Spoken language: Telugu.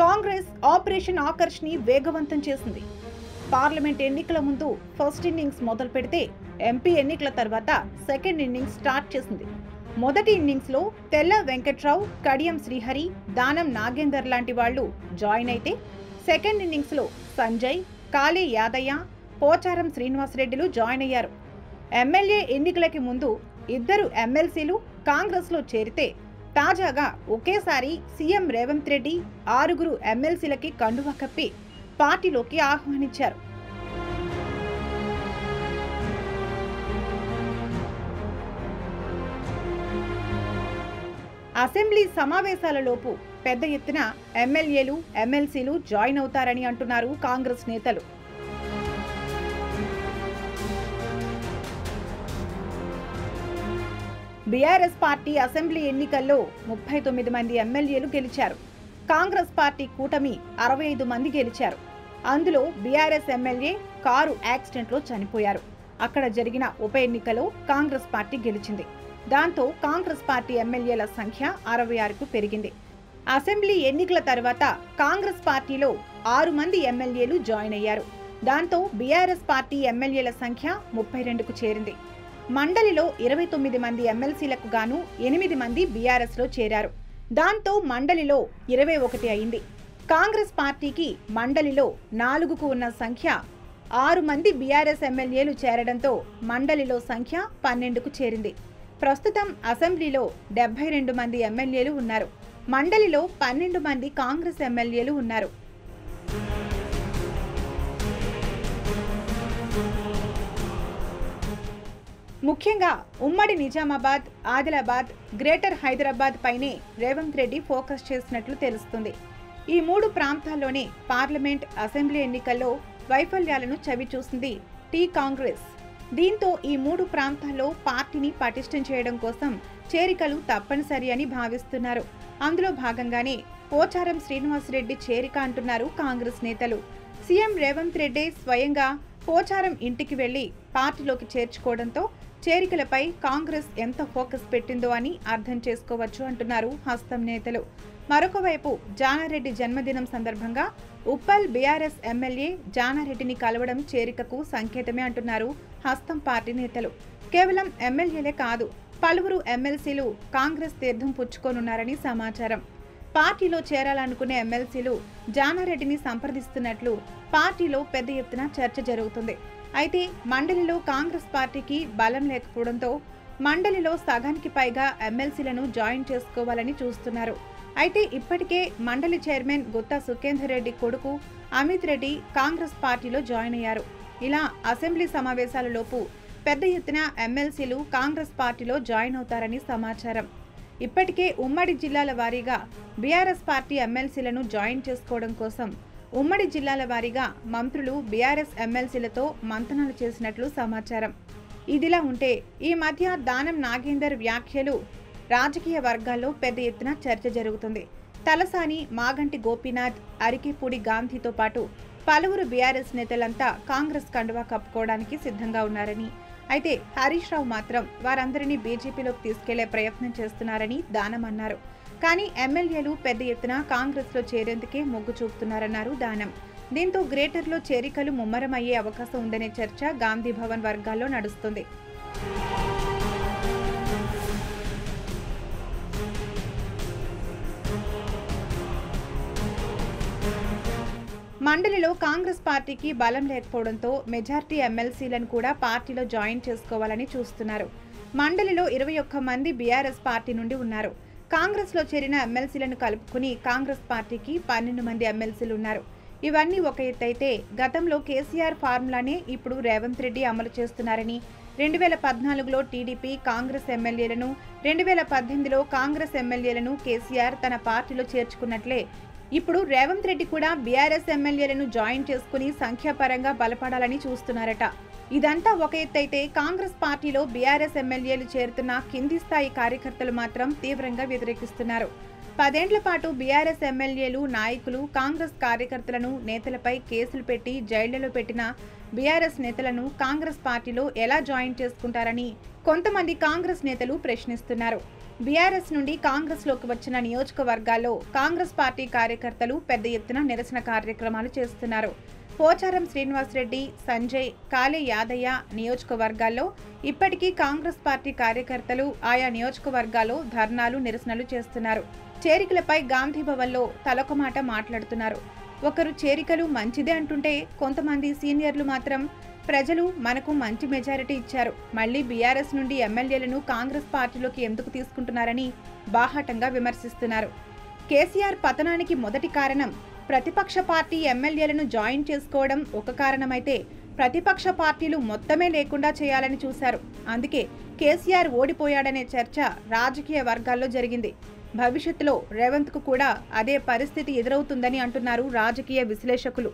కాంగ్రెస్ ఆపరేషన్ ఆకర్ష్ని వేగవంతం చేసింది. పార్లమెంట్ ఎన్నికల ముందు ఫస్ట్ ఇన్నింగ్స్ మొదలు పెడితే ఎంపీ ఎన్నికల తర్వాత సెకండ్ ఇన్నింగ్స్ స్టార్ట్ చేసింది. మొదటి ఇన్నింగ్స్లో తెల్ల వెంకట్రావు, కడియం శ్రీహరి, దానం నాగేందర్ లాంటి వాళ్లు జాయిన్ అయితే సెకండ్ ఇన్నింగ్స్లో సంజయ్, కాళే యాదయ్య, పోచారం శ్రీనివాసరెడ్డిలు జాయిన్ అయ్యారు. ఎమ్మెల్యే ఎన్నికలకి ముందు ఇద్దరు ఎమ్మెల్సీలు కాంగ్రెస్లో చేరితే తాజాగా ఒకేసారి సీఎం రేవంత్ రెడ్డి 6 ఎమ్మెల్సీలకి కండువా కప్పి పార్టీలోకి ఆహ్వానించారు. అసెంబ్లీ సమావేశాలలోపు పెద్ద ఎత్తున ఎమ్మెల్యేలు, ఎమ్మెల్సీలు జాయిన్ అవుతారని అంటున్నారు కాంగ్రెస్ నేతలు. బీఆర్ఎస్ పార్టీ అసెంబ్లీ ఎన్నికల్లో 39 మంది ఎమ్మెల్యేలు గెలిచారు. కాంగ్రెస్ పార్టీ కూటమి 65 మంది గెలిచారు. అందులో బీఆర్ఎస్ ఎమ్మెల్యే కారు యాక్సిడెంట్లో చనిపోయారు. అక్కడ జరిగిన ఉప ఎన్నికలో కాంగ్రెస్ పార్టీ గెలిచింది. దాంతో కాంగ్రెస్ పార్టీ ఎమ్మెల్యేల సంఖ్య 66కు పెరిగింది. అసెంబ్లీ ఎన్నికల తర్వాత కాంగ్రెస్ పార్టీలో 6 మంది ఎమ్మెల్యేలు జాయిన్ అయ్యారు. దాంతో బీఆర్ఎస్ పార్టీ ఎమ్మెల్యేల సంఖ్య 32కు చేరింది. మండలిలో 29 మంది ఎమ్మెల్సీలకు గాను 8 మంది బీఆర్ఎస్లో చేరారు. దాంతో మండలిలో 21 అయింది. కాంగ్రెస్ పార్టీకి మండలిలో 4కు ఉన్న సంఖ్య 6 మంది బీఆర్ఎస్ ఎమ్మెల్యేలు చేరడంతో మండలిలో సంఖ్య 12కు చేరింది. ప్రస్తుతం అసెంబ్లీలో 72 మంది ఎమ్మెల్యేలు ఉన్నారు. మండలిలో 12 మంది కాంగ్రెస్ ఎమ్మెల్యేలు ఉన్నారు. ముఖ్యంగా ఉమ్మడి నిజామాబాద్, ఆదిలాబాద్, గ్రేటర్ హైదరాబాద్ పైనే రేవంత్ రెడ్డి ఫోకస్ చేసినట్లు తెలుస్తుంది. ఈ 3 ప్రాంతాల్లోనే పార్లమెంట్, అసెంబ్లీ ఎన్నికల్లో వైఫల్యాలను చవిచూసింది టీ కాంగ్రెస్. దీంతో ఈ 3 ప్రాంతాల్లో పార్టీని పటిష్టం చేయడం కోసం చేరికలు తప్పనిసరి అని భావిస్తున్నారు. అందులో భాగంగానే పోచారం శ్రీనివాసరెడ్డి చేరిక అంటున్నారు కాంగ్రెస్ నేతలు. సీఎం రేవంత్ రెడ్డి స్వయంగా పోచారం ఇంటికి వెళ్లి పార్టీలోకి చేర్చుకోవడంతో చేరికలపై కాంగ్రెస్ ఎంత ఫోకస్ పెట్టిందో అని అర్థం చేసుకోవచ్చు అంటున్నారు హస్తం నేతలు. మరొక వైపు జానారెడ్డి జన్మదినం సందర్భంగా ఉప్పల్ బీఆర్ఎస్ ఎమ్మెల్యే జానారెడ్డిని కలవడం చేరికకు సంకేతమే అంటున్నారు హస్తం పార్టీ నేతలు. కేవలం ఎమ్మెల్యేలే కాదు, పలువురు ఎమ్మెల్సీలు కాంగ్రెస్ తీర్థం పుచ్చుకోనున్నారని సమాచారం. పార్టీలో చేరాలనుకునే ఎమ్మెల్సీలు జానారెడ్డిని సంప్రదిస్తున్నట్లు పార్టీలో పెద్ద ఎత్తున చర్చ జరుగుతుంది. అయితే మండలిలో కాంగ్రెస్ పార్టీకి బలం లేకపోవడంతో మండలిలో సగానికి పైగా ఎమ్మెల్సీలను జాయిన్ చేసుకోవాలని చూస్తున్నారు. అయితే ఇప్పటికే మండలి చైర్మన్ గుత్తా సుఖేందర్ రెడ్డి కొడుకు అమిత్ రెడ్డి కాంగ్రెస్ పార్టీలో జాయిన్ అయ్యారు. ఇలా అసెంబ్లీ సమావేశాలలోపు పెద్ద ఎత్తున ఎమ్మెల్సీలు కాంగ్రెస్ పార్టీలో జాయిన్ అవుతారని సమాచారం. ఇప్పటికే ఉమ్మడి జిల్లాల వారీగా బీఆర్ఎస్ పార్టీ ఎమ్మెల్సీలను జాయిన్ చేసుకోవడం కోసం ఉమ్మడి జిల్లాల వారీగా మంత్రులు బీఆర్ఎస్ ఎమ్మెల్సీలతో మంతనాలు చేసినట్లు సమాచారం. ఇదిలా ఉంటే ఈ మధ్య దానం నాగేందర్ వ్యాఖ్యలు రాజకీయ వర్గాల్లో పెద్ద ఎత్తున చర్చ జరుగుతుంది. తలసాని, మాగంటి గోపీనాథ్, అరికెపూడి గాంధీతో పాటు పలువురు బీఆర్ఎస్ నేతలంతా కాంగ్రెస్ కండువా కప్పుకోవడానికి సిద్ధంగా ఉన్నారని, అయితే హరీష్ రావు మాత్రం వారందరినీ బీజేపీలోకి తీసుకెళ్లే ప్రయత్నం చేస్తున్నారని దానం అన్నారు. కానీ ఎమ్మెల్యేలు పెద్ద ఎత్తున కాంగ్రెస్లో చేరేందుకే మొగ్గు చూపుతున్నారన్నారు దానం. దీంతో గ్రేటర్లో చేరికలు ముమ్మరమయ్యే అవకాశం ఉందనే చర్చ గాంధీ భవన్ వర్గాల్లో నడుస్తుంది. మండలిలో కాంగ్రెస్ పార్టీకి బలం లేకపోవడంతో మెజార్టీ ఎమ్మెల్సీలను కూడా పార్టీలో జాయిన్ చేసుకోవాలని చూస్తున్నారు. మండలిలో 21 మంది బీఆర్ఎస్ పార్టీ నుండి ఉన్నారు. కాంగ్రెస్లో చేరిన ఎమ్మెల్సీలను కలుపుకుని కాంగ్రెస్ పార్టీకి 12 మంది ఎమ్మెల్సీలు ఉన్నారు. ఇవన్నీ ఒక ఎత్తైతే గతంలో కేసీఆర్ ఫార్ములానే ఇప్పుడు రేవంత్ రెడ్డి అమలు చేస్తున్నారని, 2014లో టీడీపీ కాంగ్రెస్ ఎమ్మెల్యేలను, 2018లో కాంగ్రెస్ ఎమ్మెల్యేలను కేసీఆర్ తన పార్టీలో చేర్చుకున్నట్లే ఇప్పుడు రేవంత్ రెడ్డి కూడా బీఆర్ఎస్ ఎమ్మెల్యేలను జాయిన్ చేసుకుని సంఖ్యాపరంగా బలపడాలని చూస్తున్నారట. ఇదంతా ఒక ఎత్తైతే కాంగ్రెస్ పార్టీలో బీఆర్ఎస్ ఎమ్మెల్యేలు చేరుతున్న కింది స్థాయి కార్యకర్తలు మాత్రం తీవ్రంగా వ్యతిరేకిస్తున్నారు. 10 ఏళ్ల పాటు బీఆర్ఎస్ ఎమ్మెల్యేలు, నాయకులు కాంగ్రెస్ కార్యకర్తలను, నేతలపై కేసులు పెట్టి జైళ్లలో పెట్టినా బీఆర్ఎస్ నేతలను కాంగ్రెస్ పార్టీలో ఎలా జాయిన్ చేసుకుంటారని కొంతమంది కాంగ్రెస్ నేతలు ప్రశ్నిస్తున్నారు. బీఆర్ఎస్ నుండి కాంగ్రెస్లోకి వచ్చిన నియోజకవర్గాల్లో కాంగ్రెస్ పార్టీ కార్యకర్తలు పెద్ద ఎత్తున నిరసన కార్యక్రమాలు చేస్తున్నారు. పోచారం శ్రీనివాసరెడ్డి, సంజయ్, కాళే యాదయ్య నియోజకవర్గాల్లో ఇప్పటికీ కాంగ్రెస్ పార్టీ కార్యకర్తలు ఆయా నియోజకవర్గాల్లో ధర్నాలు, నిరసనలు చేస్తున్నారు. చేరికలపై గాంధీ భవన్లో తలొక మాట మాట్లాడుతున్నారు. ఒకరు చేరికలు మంచిదే అంటుంటే కొంతమంది సీనియర్లు మాత్రం ప్రజలు మనకు మంచి మెజారిటీ ఇచ్చారు, మళ్లీ బీఆర్ఎస్ నుండి ఎమ్మెల్యేలను కాంగ్రెస్ పార్టీలోకి ఎందుకు తీసుకుంటున్నారని బాహాటంగా విమర్శిస్తున్నారు. కేసీఆర్ పతనానికి మొదటి కారణం ప్రతిపక్ష పార్టీ ఎమ్మెల్యేలను జాయిన్ చేసుకోవడం ఒక కారణమైతే ప్రతిపక్ష పార్టీలు మొత్తమే లేకుండా చేయాలని చూశారు. అందుకే కేసీఆర్ ఓడిపోయాడనే చర్చ రాజకీయ వర్గాల్లో జరిగింది. భవిష్యత్తులో రేవంత్కు కూడా అదే పరిస్థితి ఎదురవుతుందని అంటున్నారు రాజకీయ విశ్లేషకులు.